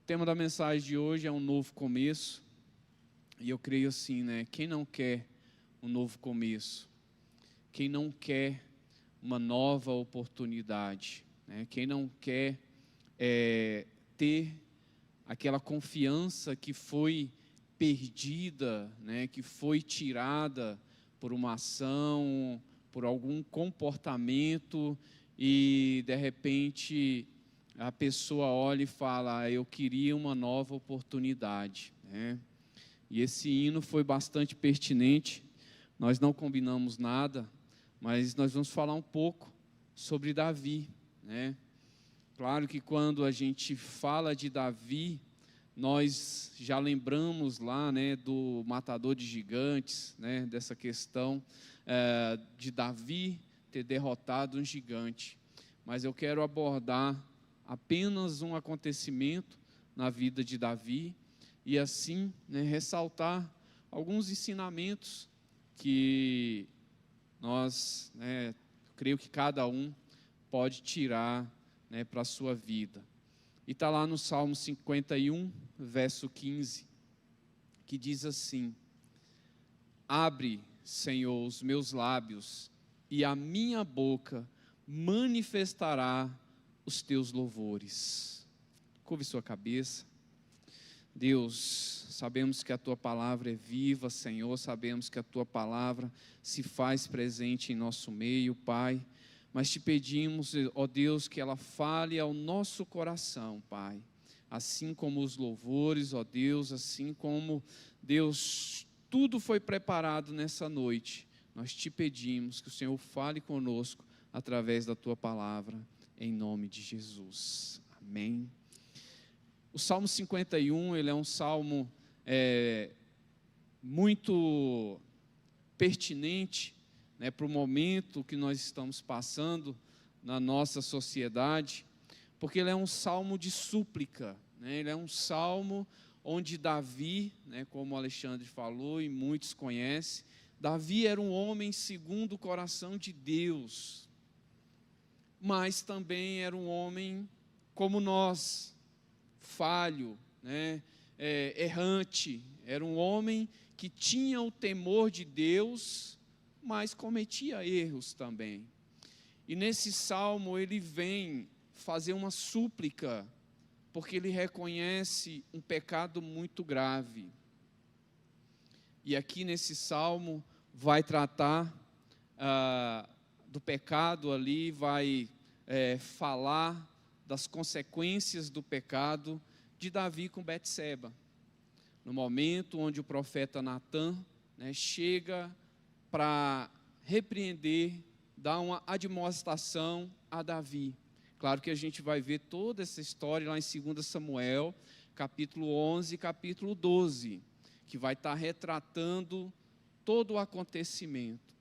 tema da mensagem de hoje é um novo começo, e eu creio assim, né? Quem não quer um novo começo? Quem não quer uma nova oportunidade? Né? Quem não quer ter aquela confiança que foi perdida, né? Que foi tirada por uma ação, por algum comportamento, e de repente a pessoa olha e fala: eu queria uma nova oportunidade, né? E esse hino foi bastante pertinente. Nós não combinamos nada, mas nós vamos falar um pouco sobre Davi, né? Claro que quando a gente fala de Davi, nós já lembramos lá, né, do matador de gigantes, né, dessa questão de Davi ter derrotado um gigante. Mas eu quero abordar apenas um acontecimento na vida de Davi e assim, né, ressaltar alguns ensinamentos que nós, né, creio que cada um pode tirar, né, para a sua vida. E está lá no Salmo 51, verso 15, que diz assim: abre, Senhor, os meus lábios, e a minha boca manifestará os teus louvores. Curve sua cabeça. Deus, sabemos que a tua palavra é viva, Senhor, sabemos que a tua palavra se faz presente em nosso meio, Pai. Mas te pedimos, ó Deus, que ela fale ao nosso coração, Pai. Assim como os louvores, ó Deus, assim como, Deus, tudo foi preparado nessa noite. Nós te pedimos que o Senhor fale conosco através da tua palavra, em nome de Jesus. Amém. O Salmo 51, ele é um salmo muito pertinente, né, para o momento que nós estamos passando na nossa sociedade, porque ele é um salmo de súplica, né, ele é um salmo onde Davi, né, como o Alexandre falou e muitos conhecem, Davi era um homem segundo o coração de Deus, mas também era um homem como nós, falho, né, errante, era um homem que tinha o temor de Deus, mas cometia erros também. E nesse salmo ele vem fazer uma súplica, porque ele reconhece um pecado muito grave. E aqui nesse salmo vai tratar do pecado ali, vai falar das consequências do pecado de Davi com Betseba. No momento onde o profeta Natã, né, chega para repreender, dar uma admoestação a Davi. Claro que a gente vai ver toda essa história lá em 2 Samuel, capítulo 11 e capítulo 12, que vai estar retratando todo o acontecimento.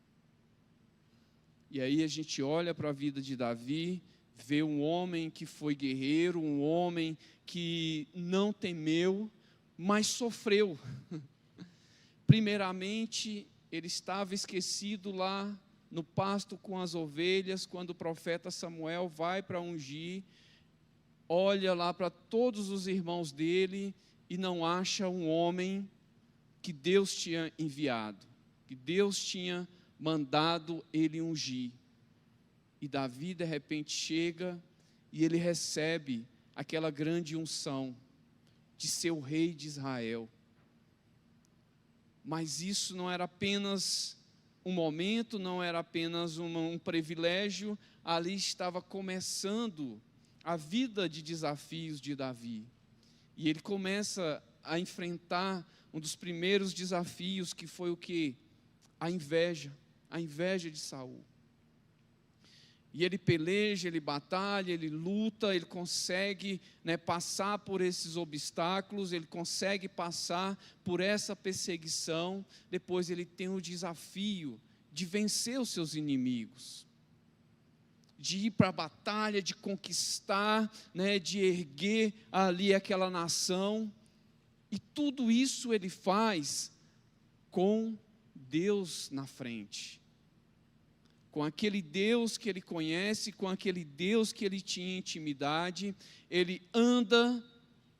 E aí a gente olha para a vida de Davi, vê um homem que foi guerreiro, um homem que não temeu, mas sofreu. Primeiramente, ele estava esquecido lá no pasto com as ovelhas, quando o profeta Samuel vai para ungir, olha lá para todos os irmãos dele e não acha um homem que Deus tinha enviado, que Deus tinha mandado ele ungir. E Davi de repente chega e ele recebe aquela grande unção de ser o rei de Israel. Mas isso não era apenas um momento, não era apenas um privilégio, ali estava começando a vida de desafios de Davi. E ele começa a enfrentar um dos primeiros desafios, que foi o quê? A inveja de Saul. E ele peleja, ele batalha, ele luta, ele consegue, né, passar por esses obstáculos, ele consegue passar por essa perseguição. Depois ele tem o desafio de vencer os seus inimigos, de ir para a batalha, de conquistar, né, de erguer ali aquela nação. E tudo isso ele faz com Deus na frente, com aquele Deus que ele conhece, com aquele Deus que ele tinha intimidade. Ele anda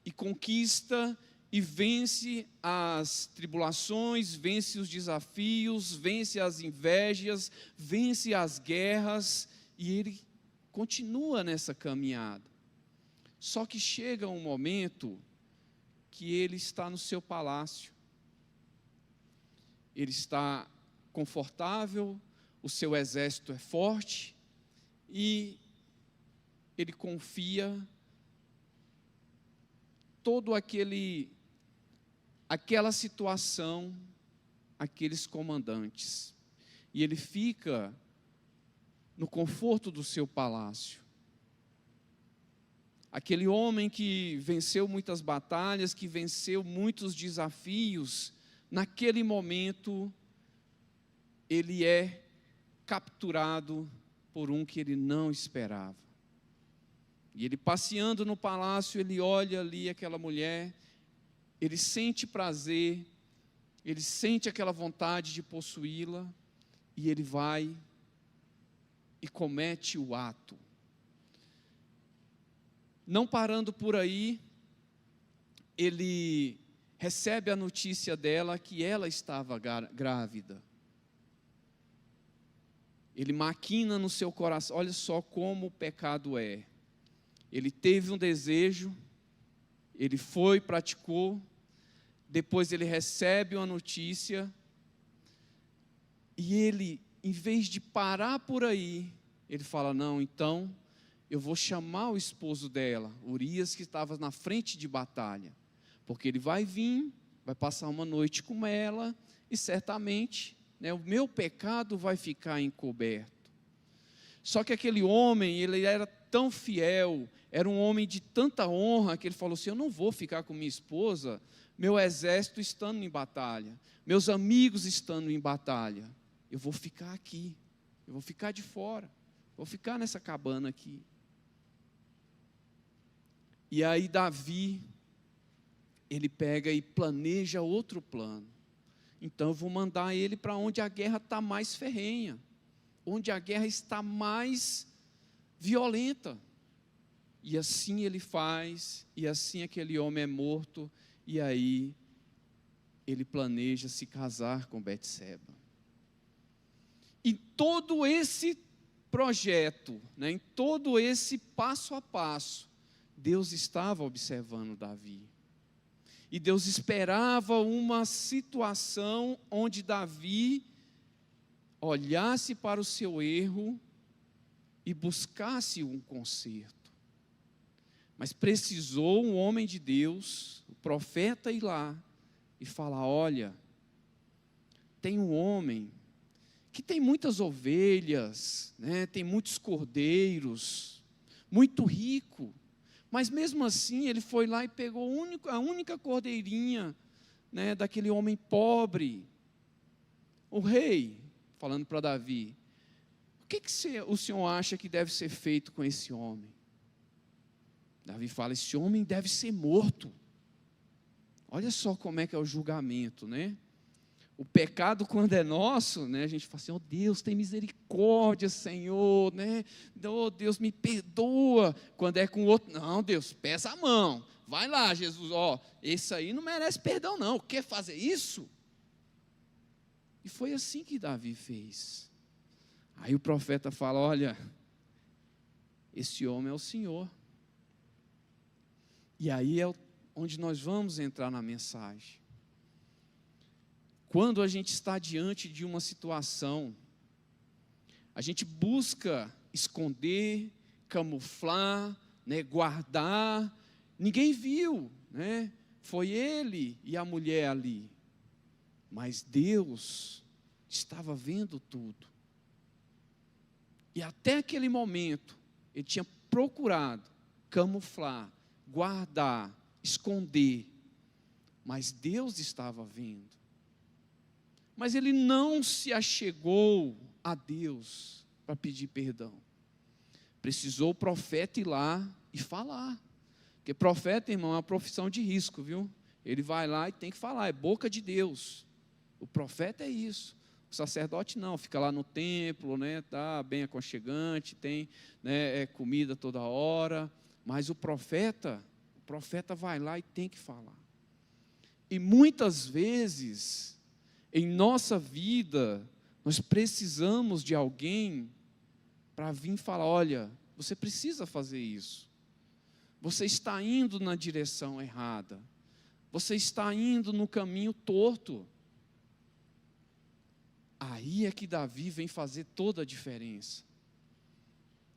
e conquista e vence as tribulações, vence os desafios, vence as invejas, vence as guerras, e ele continua nessa caminhada. Só que chega um momento que ele está no seu palácio. Ele está confortável, o seu exército é forte, e ele confia todo aquela situação, aqueles comandantes. E ele fica no conforto do seu palácio. Aquele homem que venceu muitas batalhas, que venceu muitos desafios, naquele momento, ele é capturado por um que ele não esperava. E ele passeando no palácio, ele olha ali aquela mulher, ele sente prazer, ele sente aquela vontade de possuí-la, e ele vai e comete o ato. Não parando por aí, ele recebe a notícia dela que ela estava grávida. Ele maquina no seu coração, olha só como o pecado é. Ele teve um desejo, ele foi, praticou, depois ele recebe uma notícia, e ele, em vez de parar por aí, ele fala, não, então eu vou chamar o esposo dela, Urias, que estava na frente de batalha, porque ele vai vir, vai passar uma noite com ela, e certamente, o meu pecado vai ficar encoberto. Só que aquele homem, ele era tão fiel, era um homem de tanta honra, que ele falou assim, eu não vou ficar com minha esposa, meu exército estando em batalha, meus amigos estando em batalha, eu vou ficar aqui, eu vou ficar de fora, vou ficar nessa cabana aqui. E aí Davi, ele pega e planeja outro plano. Então eu vou mandar ele para onde a guerra está mais ferrenha, onde a guerra está mais violenta. E assim ele faz, e assim aquele homem é morto, e aí ele planeja se casar com Betseba. Em todo esse projeto, em todo esse passo a passo, Deus estava observando Davi. E Deus esperava uma situação onde Davi olhasse para o seu erro e buscasse um conserto. Mas precisou um homem de Deus, o profeta, ir lá e falar, olha, tem um homem que tem muitas ovelhas, tem muitos cordeiros, muito rico, mas mesmo assim ele foi lá e pegou a única cordeirinha, daquele homem pobre. O rei, falando para Davi, o que o senhor acha que deve ser feito com esse homem? Davi fala, esse homem deve ser morto. Olha só como é que é o julgamento, O pecado, quando é nosso, a gente fala assim, oh Deus, tem misericórdia, Senhor, Oh Deus, me perdoa. Quando é com o outro, não, Deus, pesa a mão, vai lá, Jesus, esse aí não merece perdão não, quer fazer isso? E foi assim que Davi fez. Aí o profeta fala, olha, esse homem é o Senhor. E aí é onde nós vamos entrar na mensagem. Quando a gente está diante de uma situação, a gente busca esconder, camuflar, guardar. Ninguém viu, foi ele e a mulher ali. Mas Deus estava vendo tudo. E até aquele momento, ele tinha procurado camuflar, guardar, esconder. Mas Deus estava vendo. Mas ele não se achegou a Deus para pedir perdão. Precisou o profeta ir lá e falar. Porque profeta, irmão, é uma profissão de risco, viu? Ele vai lá e tem que falar, é boca de Deus. O profeta é isso. O sacerdote não, fica lá no templo, tá bem aconchegante, tem comida toda hora. Mas o profeta profeta vai lá e tem que falar. E muitas vezes, em nossa vida, nós precisamos de alguém para vir falar: olha, você precisa fazer isso. Você está indo na direção errada. Você está indo no caminho torto. Aí é que Davi vem fazer toda a diferença.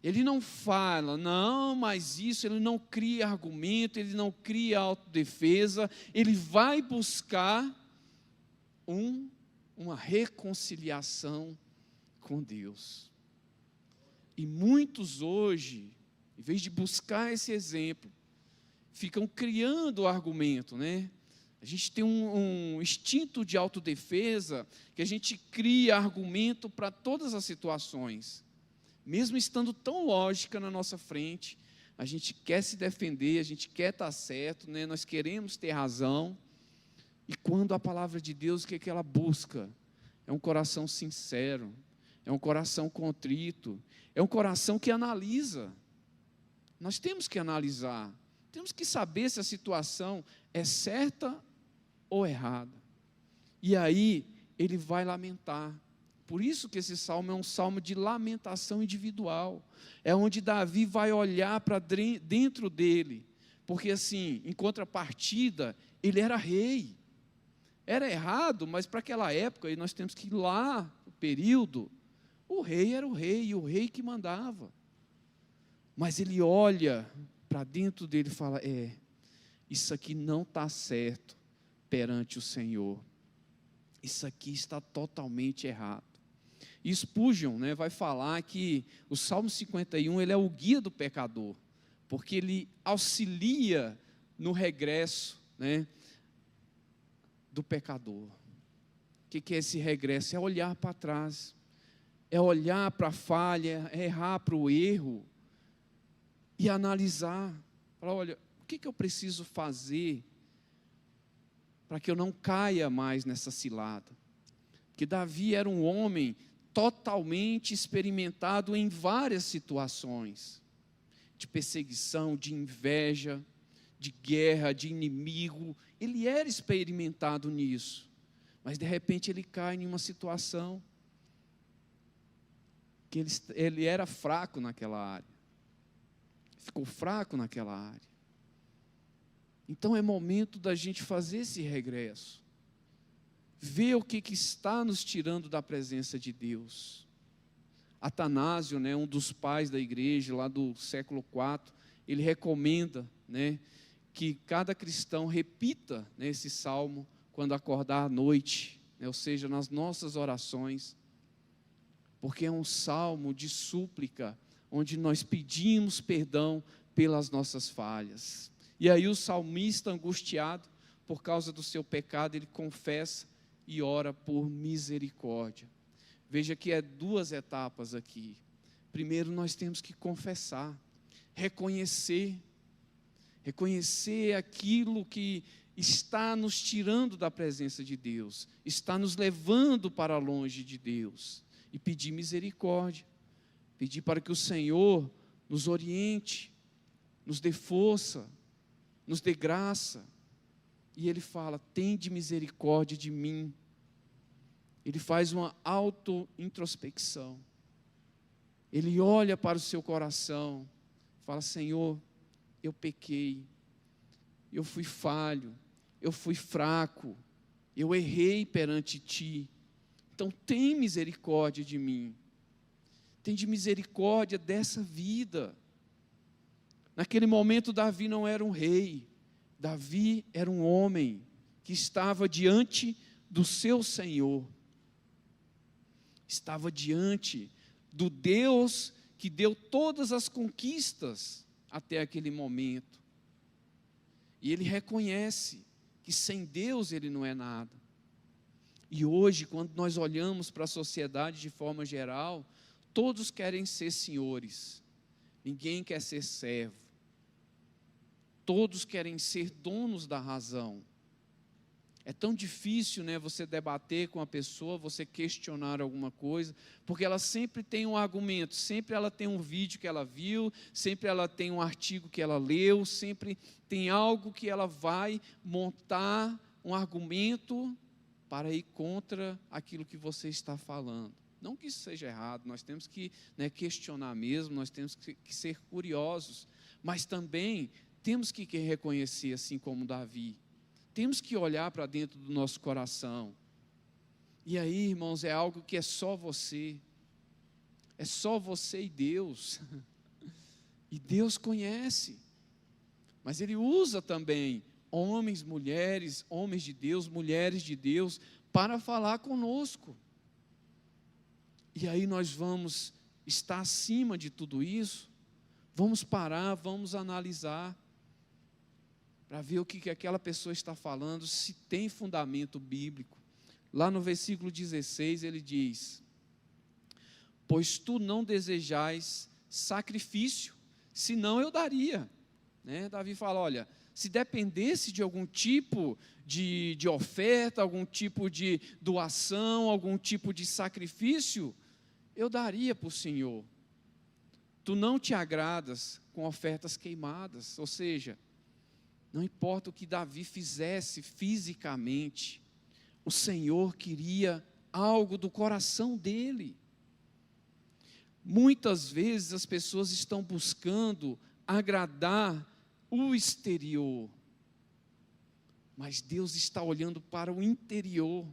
Ele não fala, não, mas isso, ele não cria argumento, ele não cria autodefesa, ele vai buscar uma reconciliação com Deus. E muitos hoje, em vez de buscar esse exemplo, ficam criando argumento, né? A gente tem um instinto de autodefesa, que a gente cria argumento para todas as situações. Mesmo estando tão lógica na nossa frente, a gente quer se defender, a gente quer estar certo, né? Nós queremos ter razão. E quando a palavra de Deus, o que é que ela busca? É um coração sincero, é um coração contrito, é um coração que analisa. Nós temos que analisar, temos que saber se a situação é certa ou errada. E aí, ele vai lamentar. Por isso que esse salmo é um salmo de lamentação individual. É onde Davi vai olhar para dentro dele. Porque assim, em contrapartida, ele era rei. Era errado, mas para aquela época, e nós temos que ir lá, no período, o rei era o rei, e o rei que mandava. Mas ele olha para dentro dele e fala: isso aqui não está certo perante o Senhor. Isso aqui está totalmente errado. E Spurgeon, né, vai falar que o Salmo 51 ele é o guia do pecador, porque ele auxilia no regresso, né, do pecador. O que é esse regresso? É olhar para trás, é olhar para a falha, é errar para o erro e analisar. Falar: olha, o que eu preciso fazer para que eu não caia mais nessa cilada? Porque Davi era um homem totalmente experimentado em várias situações, de perseguição, de inveja, de guerra, de inimigo. Ele era experimentado nisso, mas de repente ele cai em uma situação que ele era fraco naquela área, ficou fraco naquela área. Então é momento da gente fazer esse regresso, ver o que está nos tirando da presença de Deus. Atanásio, né, um dos pais da igreja, lá do século IV, ele recomenda, né, que cada cristão repita, né, esse salmo quando acordar à noite, né, ou seja, nas nossas orações, porque é um salmo de súplica, onde nós pedimos perdão pelas nossas falhas. E aí o salmista, angustiado por causa do seu pecado, ele confessa e ora por misericórdia. Veja que é duas etapas aqui. Primeiro nós temos que confessar, reconhecer aquilo que está nos tirando da presença de Deus, está nos levando para longe de Deus, e pedir misericórdia, pedir para que o Senhor nos oriente, nos dê força, nos dê graça. E ele fala: tende misericórdia de mim. Ele faz uma auto-introspecção. Ele olha para o seu coração, fala: Senhor, eu pequei, eu fui falho, eu fui fraco, eu errei perante Ti. Então tem misericórdia de mim. Tende misericórdia dessa vida. Naquele momento Davi não era um rei, Davi era um homem que estava diante do seu Senhor, estava diante do Deus que deu todas as conquistas até aquele momento, e ele reconhece que sem Deus ele não é nada. E hoje, quando nós olhamos para a sociedade de forma geral, todos querem ser senhores, ninguém quer ser servo. Todos querem ser donos da razão. É tão difícil, né, você debater com a pessoa, você questionar alguma coisa, porque ela sempre tem um argumento, sempre ela tem um vídeo que ela viu, sempre ela tem um artigo que ela leu, sempre tem algo que ela vai montar um argumento para ir contra aquilo que você está falando. Não que isso seja errado, nós temos que, né, questionar mesmo, nós temos que ser curiosos, mas também temos que reconhecer, assim como Davi, temos que olhar para dentro do nosso coração. E aí, irmãos, é algo que é só você e Deus. E Deus conhece, mas Ele usa também homens, mulheres, homens de Deus, mulheres de Deus, para falar conosco. E aí nós vamos estar acima de tudo isso, vamos parar, vamos analisar, para ver o que aquela pessoa está falando, se tem fundamento bíblico. Lá no versículo 16 ele diz: pois tu não desejais sacrifício, senão eu daria. Né? Davi fala, olha, se dependesse de algum tipo de oferta, algum tipo de doação, algum tipo de sacrifício, eu daria para o Senhor. Tu não te agradas com ofertas queimadas, ou seja, não importa o que Davi fizesse fisicamente, o Senhor queria algo do coração dele. Muitas vezes as pessoas estão buscando agradar o exterior, mas Deus está olhando para o interior,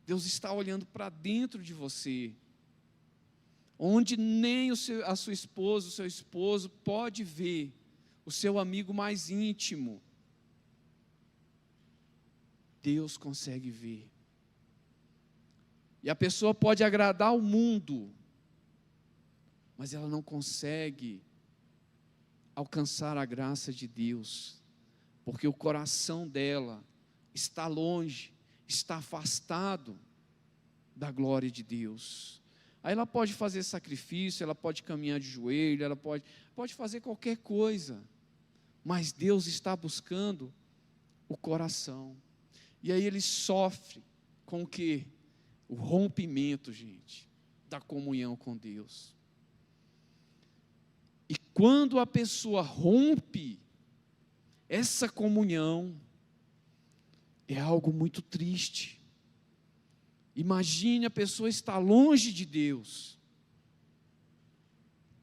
Deus está olhando para dentro de você, onde nem a sua esposa, o seu esposo pode ver, o seu amigo mais íntimo, Deus consegue ver. E a pessoa pode agradar o mundo, mas ela não consegue alcançar a graça de Deus, porque o coração dela está longe, está afastado da glória de Deus. Aí ela pode fazer sacrifício, ela pode caminhar de joelho, ela pode fazer qualquer coisa, mas Deus está buscando o coração. E aí ele sofre com o quê? O rompimento, gente, da comunhão com Deus. E quando a pessoa rompe essa comunhão, é algo muito triste. Imagine a pessoa estar longe de Deus.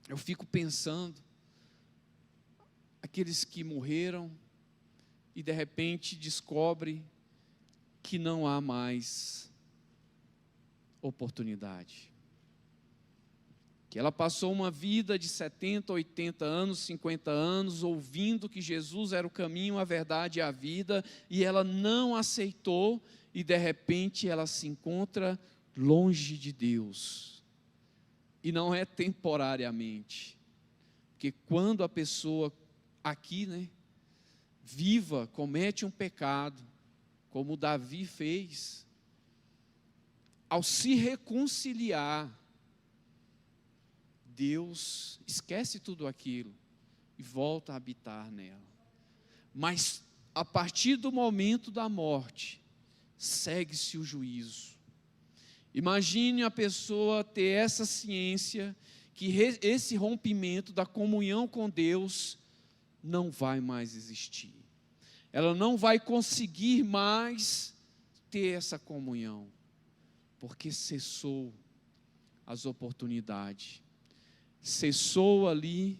Eu fico pensando, aqueles que morreram e de repente descobre que não há mais oportunidade. Que ela passou uma vida de 70, 80 anos, 50 anos, ouvindo que Jesus era o caminho, a verdade e a vida, e ela não aceitou, e de repente ela se encontra longe de Deus. E não é temporariamente, porque quando a pessoa aqui, né, viva, comete um pecado, como Davi fez, ao se reconciliar, Deus esquece tudo aquilo e volta a habitar nela. Mas a partir do momento da morte, segue-se o juízo. Imagine a pessoa ter essa ciência que esse rompimento da comunhão com Deus não vai mais existir. Ela não vai conseguir mais ter essa comunhão, porque cessou as oportunidades. Cessou ali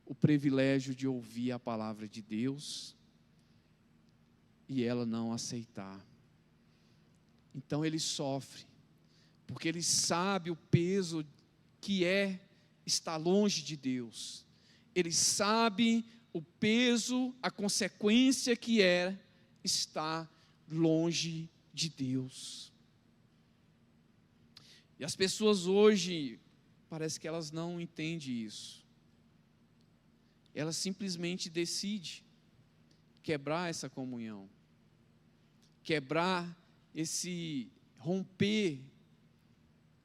o privilégio de ouvir a palavra de Deus e ela não aceitar. Então ele sofre, porque ele sabe o peso que é estar longe de Deus. Ele sabe o peso, a consequência que é estar longe de Deus. E as pessoas hoje, parece que elas não entendem isso. Elas simplesmente decidem quebrar essa comunhão, quebrar romper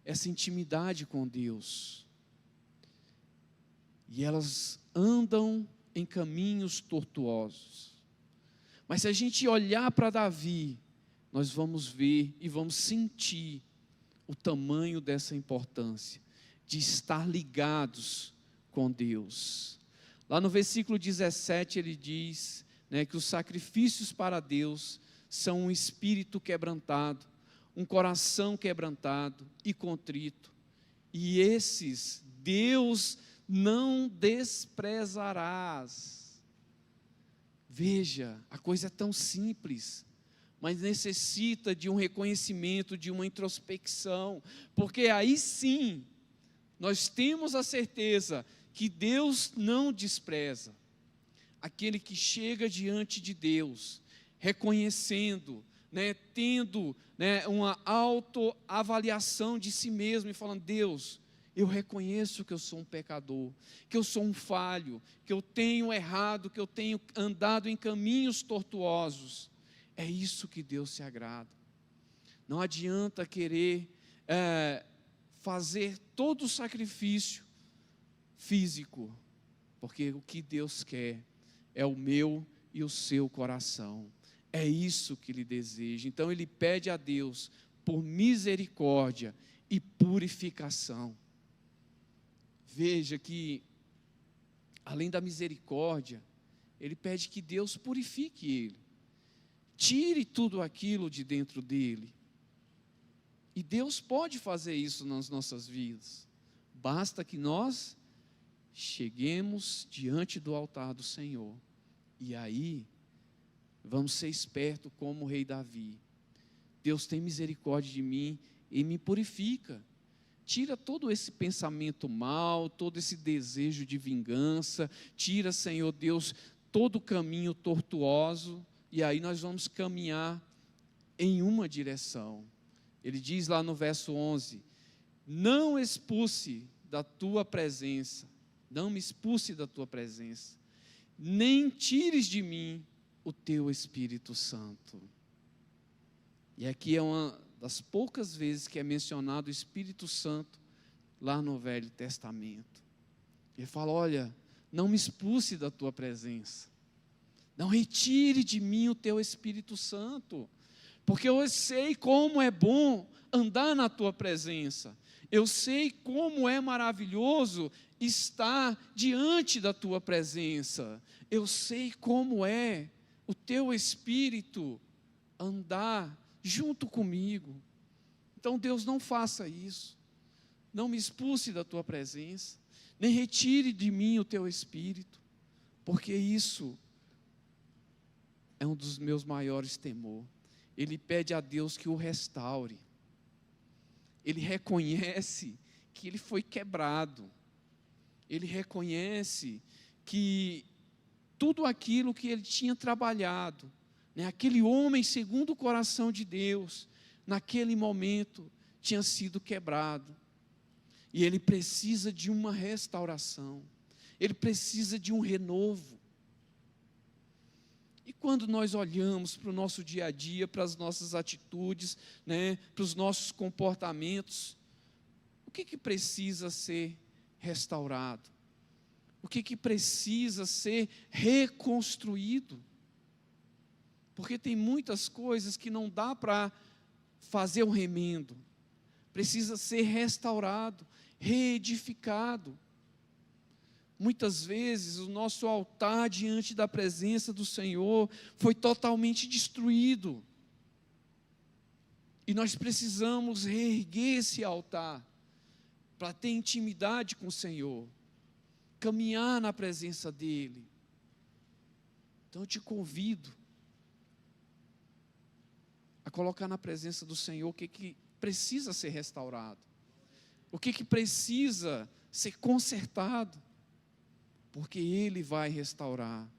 essa intimidade com Deus. E elas andam em caminhos tortuosos. Mas se a gente olhar para Davi, nós vamos ver e vamos sentir o tamanho dessa importância de estar ligados com Deus. Lá no versículo 17 ele diz, né, que os sacrifícios para Deus são um espírito quebrantado, um coração quebrantado e contrito, e esses Deus não desprezarás. Veja, a coisa é tão simples, mas necessita de um reconhecimento, de uma introspecção, porque aí sim, nós temos a certeza que Deus não despreza aquele que chega diante de Deus, reconhecendo, né, tendo, né, uma autoavaliação de si mesmo e falando: Deus, eu reconheço que eu sou um pecador, que eu sou um falho, que eu tenho errado, que eu tenho andado em caminhos tortuosos. É isso que Deus se agrada. Não adianta querer fazer todo o sacrifício físico, porque o que Deus quer é o meu e o seu coração. É isso que Ele deseja. Então Ele pede a Deus por misericórdia e purificação. Veja que, além da misericórdia, Ele pede que Deus purifique ele, tire tudo aquilo de dentro dele. E Deus pode fazer isso nas nossas vidas. Basta que nós cheguemos diante do altar do Senhor. E aí, vamos ser espertos como o rei Davi. Deus tem misericórdia de mim e me purifica. Tira todo esse pensamento mal, todo esse desejo de vingança. Tira, Senhor Deus, todo o caminho tortuoso. E aí nós vamos caminhar em uma direção. Ele diz lá no verso 11: não expulse da tua presença, não me expulse da tua presença, nem tires de mim o teu Espírito Santo. E aqui é uma das poucas vezes que é mencionado o Espírito Santo lá no Velho Testamento. Ele fala: olha, não me expulse da tua presença, não retire de mim o teu Espírito Santo, porque eu sei como é bom andar na tua presença, eu sei como é maravilhoso estar diante da tua presença, eu sei como é o teu Espírito andar junto comigo. Então Deus, não faça isso, não me expulse da tua presença, nem retire de mim o teu Espírito, porque isso é um dos meus maiores temores. Ele pede a Deus que o restaure, ele reconhece que ele foi quebrado, ele reconhece que tudo aquilo que ele tinha trabalhado, né, aquele homem segundo o coração de Deus, naquele momento tinha sido quebrado, e ele precisa de uma restauração, ele precisa de um renovo. E quando nós olhamos para o nosso dia a dia, para as nossas atitudes, né, para os nossos comportamentos, o que precisa ser restaurado? O que precisa ser reconstruído? Porque tem muitas coisas que não dá para fazer um remendo, precisa ser restaurado, reedificado. Muitas vezes o nosso altar diante da presença do Senhor foi totalmente destruído, e nós precisamos reerguer esse altar, para ter intimidade com o Senhor, caminhar na presença dEle. Então eu te convido a colocar na presença do Senhor o que precisa ser restaurado, o que precisa ser consertado, porque Ele vai restaurar.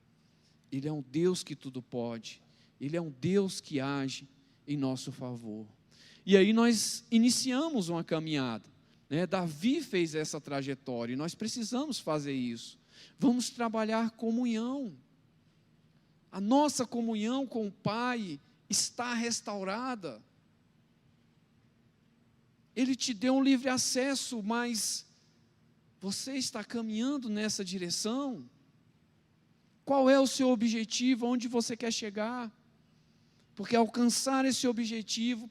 Ele é um Deus que tudo pode, Ele é um Deus que age em nosso favor. E aí nós iniciamos uma caminhada, né? Davi fez essa trajetória, e nós precisamos fazer isso. Vamos trabalhar comunhão. A nossa comunhão com o Pai está restaurada. Ele te deu um livre acesso, mas você está caminhando nessa direção? Qual é o seu objetivo? Onde você quer chegar? Porque alcançar esse objetivo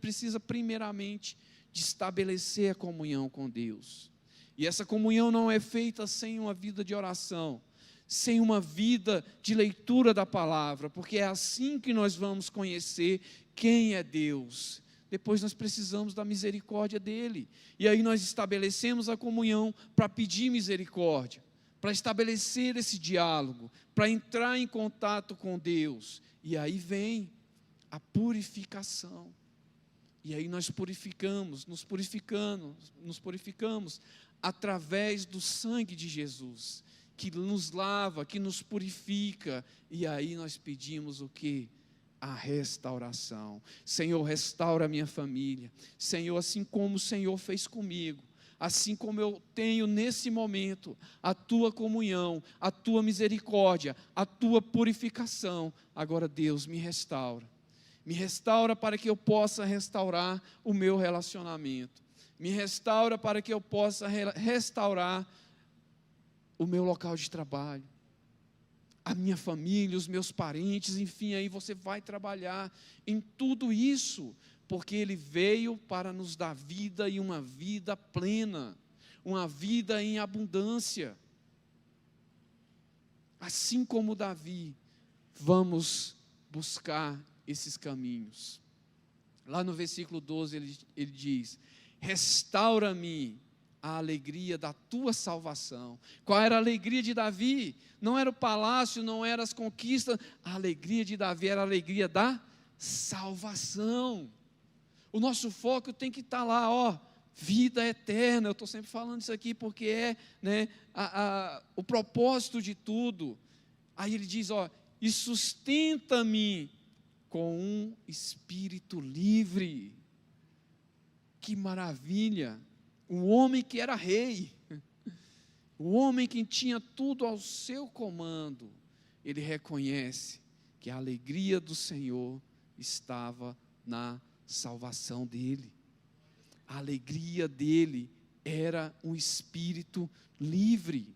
precisa primeiramente de estabelecer a comunhão com Deus. E essa comunhão não é feita sem uma vida de oração, sem uma vida de leitura da palavra, porque é assim que nós vamos conhecer quem é Deus. Depois nós precisamos da misericórdia dele, e aí nós estabelecemos a comunhão para pedir misericórdia, para estabelecer esse diálogo, para entrar em contato com Deus, e aí vem a purificação, e aí nós nos purificamos através do sangue de Jesus, que nos lava, que nos purifica, e aí nós pedimos o quê? A restauração. Senhor, restaura a minha família. Senhor, assim como o Senhor fez comigo, assim como eu tenho nesse momento a tua comunhão, a tua misericórdia, a tua purificação, agora Deus me restaura para que eu possa restaurar o meu relacionamento, me restaura para que eu possa restaurar o meu local de trabalho, a minha família, os meus parentes, enfim, aí você vai trabalhar em tudo isso, porque Ele veio para nos dar vida e uma vida plena, uma vida em abundância. Assim como Davi, vamos buscar esses caminhos. Lá no versículo 12 ele diz: restaura-me a alegria da tua salvação. Qual era a alegria de Davi? Não era o palácio, não eram as conquistas. A alegria de Davi era a alegria da salvação. O nosso foco tem que estar lá, vida eterna. Eu estou sempre falando isso aqui porque é, o propósito de tudo. Aí ele diz, e sustenta-me com um espírito livre. Que maravilha! Um homem que era rei, um homem que tinha tudo ao seu comando, ele reconhece que a alegria do Senhor estava na salvação dele. A alegria dele era um espírito livre.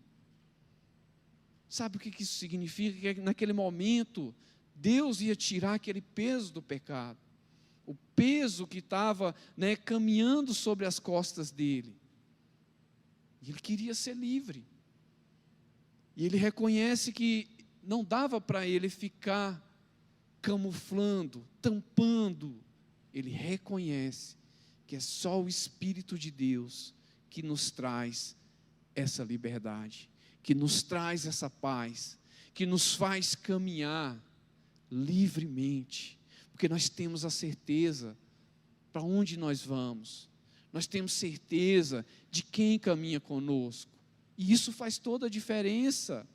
Sabe o que isso significa? Que naquele momento, Deus ia tirar aquele peso do pecado. O peso que estava caminhando sobre as costas dele. E ele queria ser livre. E ele reconhece que não dava para ele ficar camuflando, tampando. Ele reconhece que é só o Espírito de Deus que nos traz essa liberdade, que nos traz essa paz, que nos faz caminhar livremente. Porque nós temos a certeza para onde nós vamos, nós temos certeza de quem caminha conosco, e isso faz toda a diferença.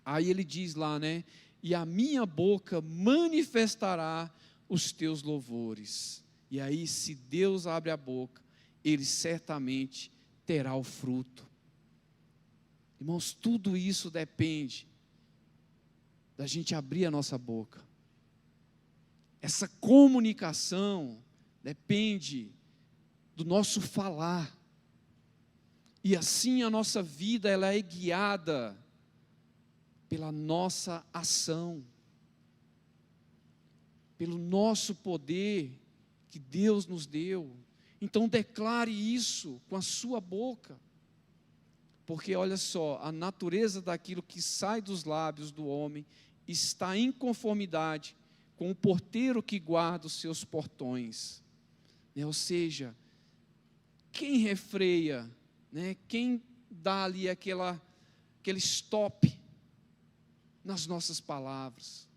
Aí ele diz lá, e a minha boca manifestará os teus louvores. E aí, se Deus abre a boca, Ele certamente terá o fruto. Irmãos, tudo isso depende da gente abrir a nossa boca. Essa comunicação depende do nosso falar. E assim a nossa vida ela é guiada pela nossa ação, pelo nosso poder que Deus nos deu. Então declare isso com a sua boca. Porque olha só, a natureza daquilo que sai dos lábios do homem está em conformidade com o porteiro que guarda os seus portões. Ou seja, quem refreia, quem dá ali aquele stop nas nossas palavras,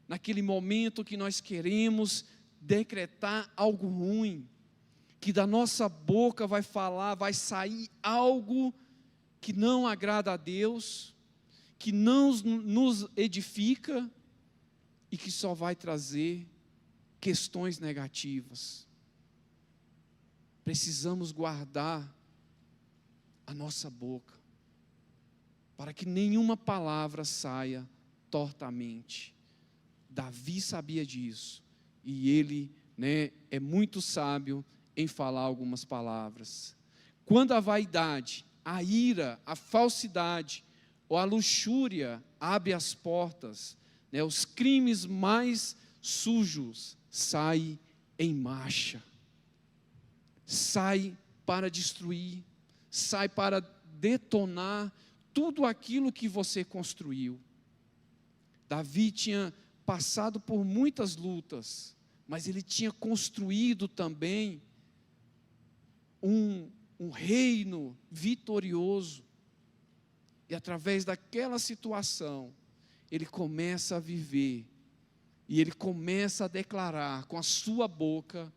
naquele momento que nós queremos decretar algo ruim, que da nossa boca vai sair algo que não agrada a Deus, que não nos edifica e que só vai trazer questões negativas. Precisamos guardar a nossa boca, para que nenhuma palavra saia tortamente. Davi sabia disso, e ele é muito sábio em falar algumas palavras. Quando a vaidade, a ira, a falsidade ou a luxúria abre as portas, né? Os crimes mais sujos saem em marcha, sai para destruir, sai para detonar tudo aquilo que você construiu. Davi tinha passado por muitas lutas, mas ele tinha construído também um reino vitorioso. E através daquela situação, ele começa a viver, e ele começa a declarar com a sua boca,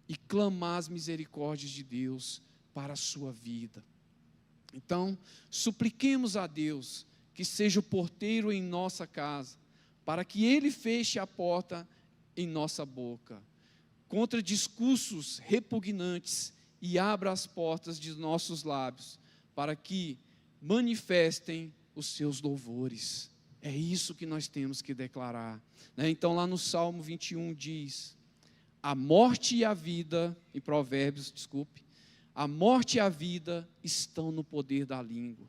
e clamar as misericórdias de Deus para a sua vida. Então, supliquemos a Deus que seja o porteiro em nossa casa, para que Ele feche a porta em nossa boca, contra discursos repugnantes, e abra as portas de nossos lábios, para que manifestem os seus louvores. É isso que nós temos que declarar, né? Então lá no Salmo 21 diz: a morte e a vida, em Provérbios, a morte e a vida estão no poder da língua,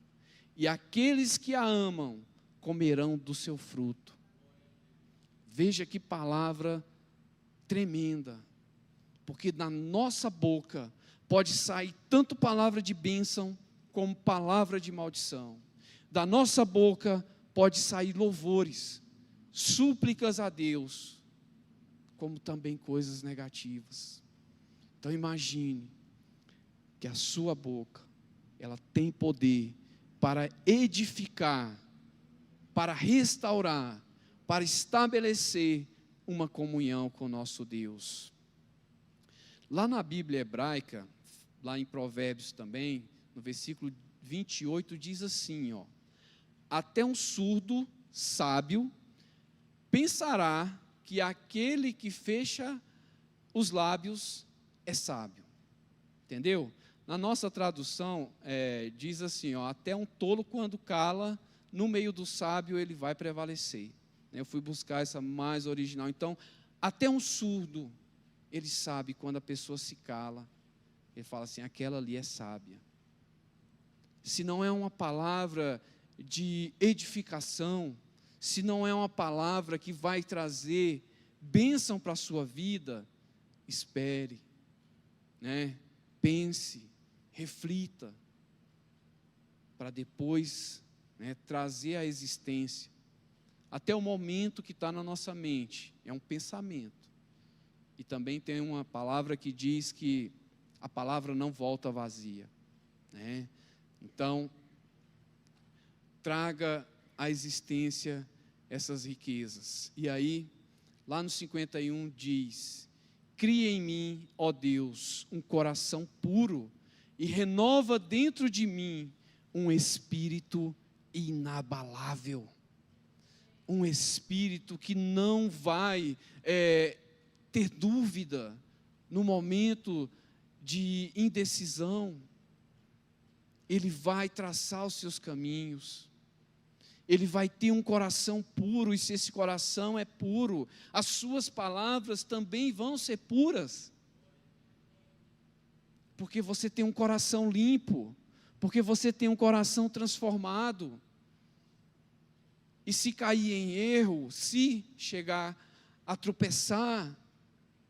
e aqueles que a amam comerão do seu fruto. Veja que palavra tremenda, porque da nossa boca pode sair tanto palavra de bênção como palavra de maldição. Da nossa boca pode sair louvores, súplicas a Deus, como também coisas negativas. Então imagine que a sua boca, ela tem poder para edificar, para restaurar, para estabelecer uma comunhão com o nosso Deus. Lá na Bíblia hebraica, lá em Provérbios também, no versículo 28, diz assim, ó: até um surdo sábio pensará que aquele que fecha os lábios é sábio. Entendeu? Na nossa tradução, diz assim, ó: até um tolo quando cala, no meio do sábio ele vai prevalecer. Eu fui buscar essa mais original. Então, até um surdo, ele sabe quando a pessoa se cala, ele fala assim: aquela ali é sábia. Se não é uma palavra de edificação, se não é uma palavra que vai trazer bênção para a sua vida, espere, né? Pense, reflita, para depois, né, trazer à existência. Até o momento que está na nossa mente, é um pensamento. E também tem uma palavra que diz que a palavra não volta vazia, né? Então, traga à existência essas riquezas. E aí, lá no 51 diz: cria em mim, ó Deus, um coração puro, e renova dentro de mim um espírito inabalável. Um espírito que não vai ter dúvida no momento de indecisão. Ele vai traçar os seus caminhos, ele vai ter um coração puro, e se esse coração é puro, as suas palavras também vão ser puras, porque você tem um coração limpo, porque você tem um coração transformado. E se cair em erro, se chegar a tropeçar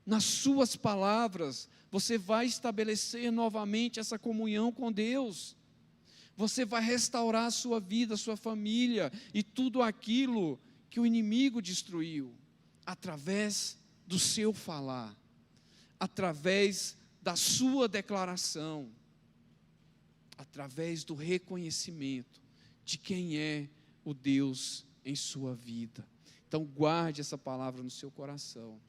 nas suas palavras, você vai estabelecer novamente essa comunhão com Deus. Você vai restaurar a sua vida, a sua família e tudo aquilo que o inimigo destruiu, através do seu falar, através da sua declaração, através do reconhecimento de quem é o Deus em sua vida. Então guarde essa palavra no seu coração.